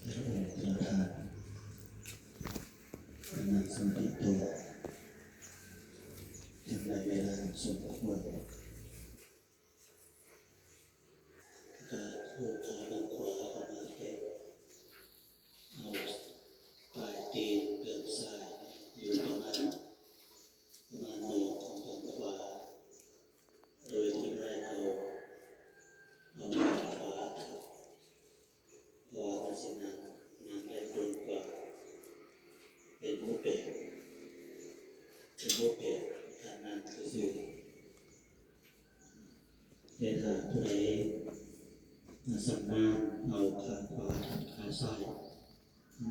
พระองค์ประทานนั่งสมาธิตัวจึงได้เวลาสมควรการคู่ขาด้านขวาเข้ามาเก็บเอาปลายตีนเบื้องซ้ายอยู่ประมาณโหนกของด้านขวาโดยที่ไม่เอาด้านขวาว่ามันจะนั่งได้ตรงกว่าเป็นผู้เป็นการนั่งคือเวลาผู้ใดสามารถเอาขาขวาทับขาซ้าย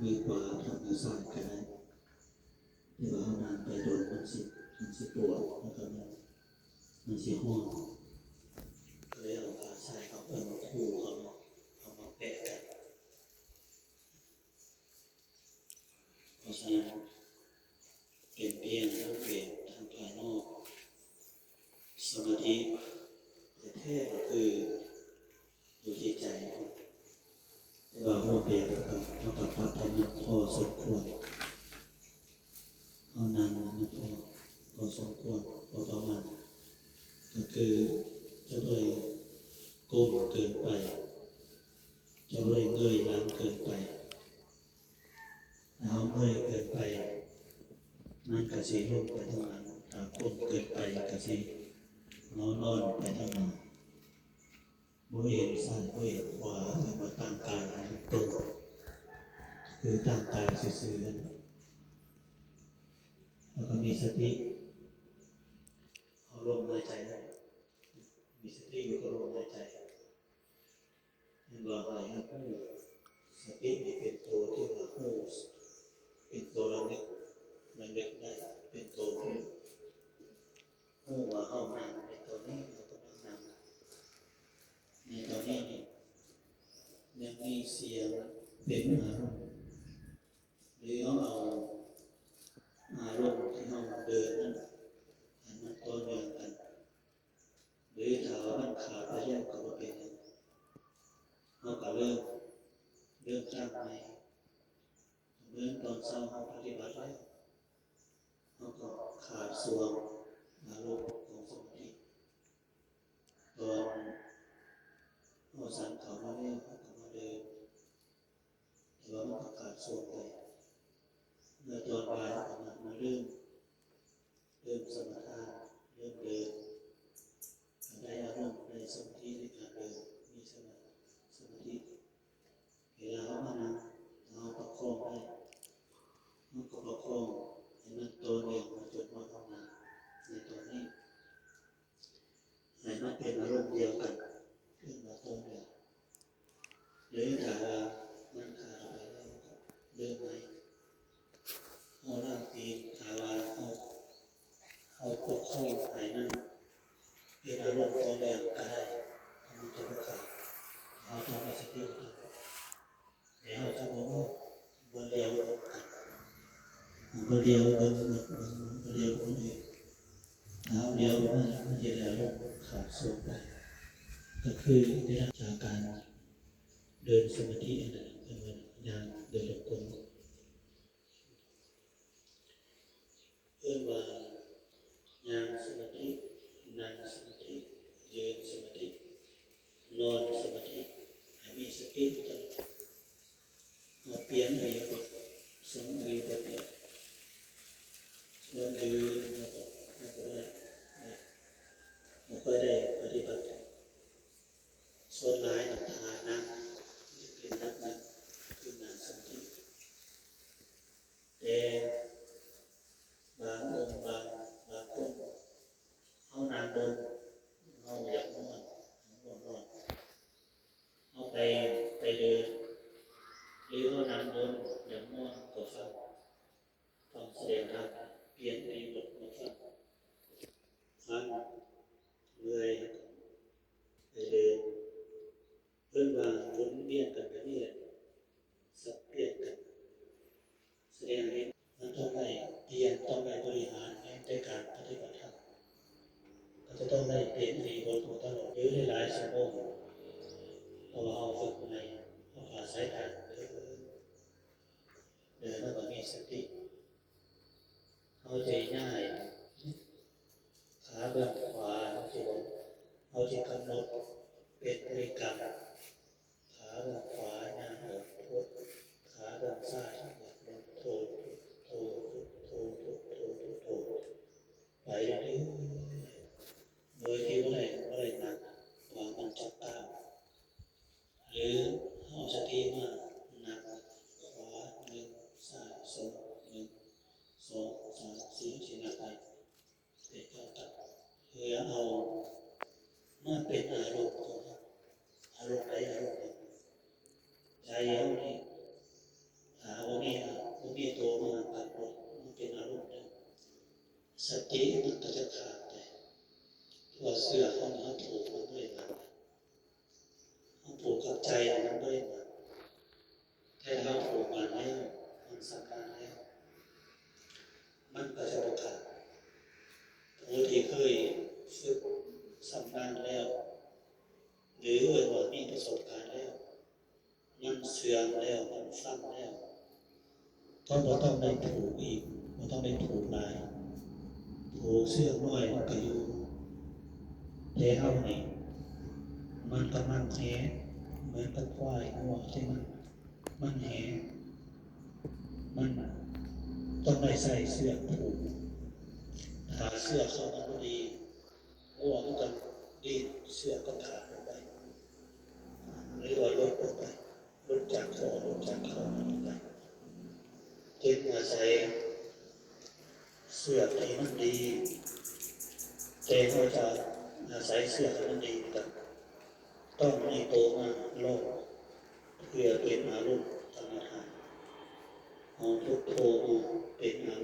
มือขวาทับมือซ้ายก็ได้หรือว่าเอานานไปโดนมันสิปวดนะครับมันสิห้องก็เลยเอาขาซ้ายเอาไปมาคู่เอามาแปะกันเพราะฉะนั้นเป็นเพียงรูปแบบทางภายนอกสมาธิแท้ๆก็คืออยู่ที่ใจว่ารูปแบบเราปฏิบัติธรรมพอสมควรเอานานนะพอสมควรพอประมาณก็คือจะเลยก้มเกินไปจะเลยเงยหลังเกินไปเอาเงยเกินไปมันก็สิลงไปทางหลังถ้าก้มเกินไปก็สินอนไปทางหลังบ่เห็นซ้ายบ่เห็นขวาแต่ว่าตั้งกายให้ตรงคือตั้งกายซื่อๆแล้วก็มีสติเอาลมหายใจได้มีสติอยู่กับลมหายใจยังว่าหายครับสตินี่เป็นตัวที่ว่าหูเป็นตัวระลึกได้เป็นตัวที่หูว่าเอานั่งในตัวนี้เรากำลังนั่งในตัวนี้ยังมีเสียงเป็นอารมณ์หรือเอาอารมณ์ที่เราเดินนั้นให้มันต่อเนื่องกันหรือถ้ามันขาดไปแล้วก็บ่เป็นเราก็เริ่มตั้งใหม่เหมือนตอนเช้าเราปฏิบัติแล้วเราก็ขาดส่วนอารมณ์ของสมาธิตอนเราสั่งเขามาแล้วเขาก็มาเดินแต่ว่ามันก็ขาดส่วนไปเมื่อตอนบ่ายเรามาเริ่มสมถะเริ่มเดินได้อารมณ์ได้สมาธิในการเดินมีสมาธิเวลาเรามานั่งเราประคองได้มันก็ประคองให้มันตัวเดียวมาจนมาทำงานในตัวนี้ให้มันเป็นอารมณ์เดียวกันขึ้นมาตัวเดียวหรือถ้ามันขาดไปแล้วก็เดินไปเอาล่างตีนถ้าว่าเอาประคองให้มันเป็นอารมณ์ตัวเดียวก็ได้มันจะไม่ขาดเอาทำสติเดี๋ยวจะบอกว่าวันเดียวคนอื่นเอาเดียวมันจะแล้วขาดส่วนไปก็คือได้รับจากการเดินสมาธิอันนั้นเป็นวันยามเดินหลบกลมเพื่อว่ายามสมาธินั่งสมาธิยืนสมาธินอนสมาธิให้มีสติตลอดมาเปลี่ยนอะไรก็สมดุลแบบนี้มันยืนแล้วก็ได้ปฏิบัติส่วนหลายต่างๆนะเป็นนักคือนานสมาธิแต่บางองค์บางคนเอานานบนเอาอยากนอนเอาไปเดินหรือเอานานบนอยากนอนก็ฟังแสดงธรรมเปลี่ยนในบทมาฟังเลยไปเดินเพื่อนว่าหมุนเวียนกันแบบนี้สับเปลี่ยนกันแสดงให้มันต้องได้เปลี่ยนต้องได้บริหารในการปฏิบัติธรรมก็จะต้องได้เปลี่ยนรีบทตลอดหรือหลายชั่วโมงเพราะว่าเอาฝึกใหม่เอาอาศัยการเดิน สติเขาจะง่ายขาเบื้องขวาเขาจะกำหนดเป็นบริกรรมขาเบื้องขวาหน้าออกพุทขาเบื้องซ้ายออกลมโทโทโทโทโทไปเรื่อยๆโดยที่ว่าอะไรหนักวางมันจับตาหรือเอาสติมาหนักขวาหนึ่งซ้ายสองหนึ่งสองสามสี่หนักไปเป็นการตัดเพื่อเอามาเป็นอารมณ์ของอารมณ์ใดอารมณ์หนึ่งใจเอานี่หาวันนี้โตมาปรากฏมันเป็นอารมณ์หนึ่งสติมันก็จะขาดไปตัวเสื้อเขาหนาผูกมันด้วยหนักเขาผูกกับใจมันด้วยหนักแค่เราผูกมันแล้วมันสังการแล้วมันก็จะขาดผู้ที่เคยฝึกสัมพันธ์แล้วหรือว่ามีประสบการณ์แล้วมันเสื่อมแล้วมันซ้ำแล้วก็บ่ต้องได้ผูกอีกบ่ต้องได้ผูกลายผูกเสื้อน้อยมันก็อยู่แต่เฮานี่มันกำลังแหเหมือนกับควายงัวที่มันแหมันต้องได้ใส่เสื้อผูกถ้าเสื้อเข้ามาพอดีงัวมันก็ดีดเสื้อก็ขาดลงไปหรือว่าลดลงไปลดจากคอลงไปจึงอาศัยเสื้อที่มันดีแต่เขาจะอาศัยเสื้อที่มันดีกันต้องมีโตมาโลกเพื่อเป็นอารมณ์ธรรมดาเอาพุทโธมาเป็นอารมณ์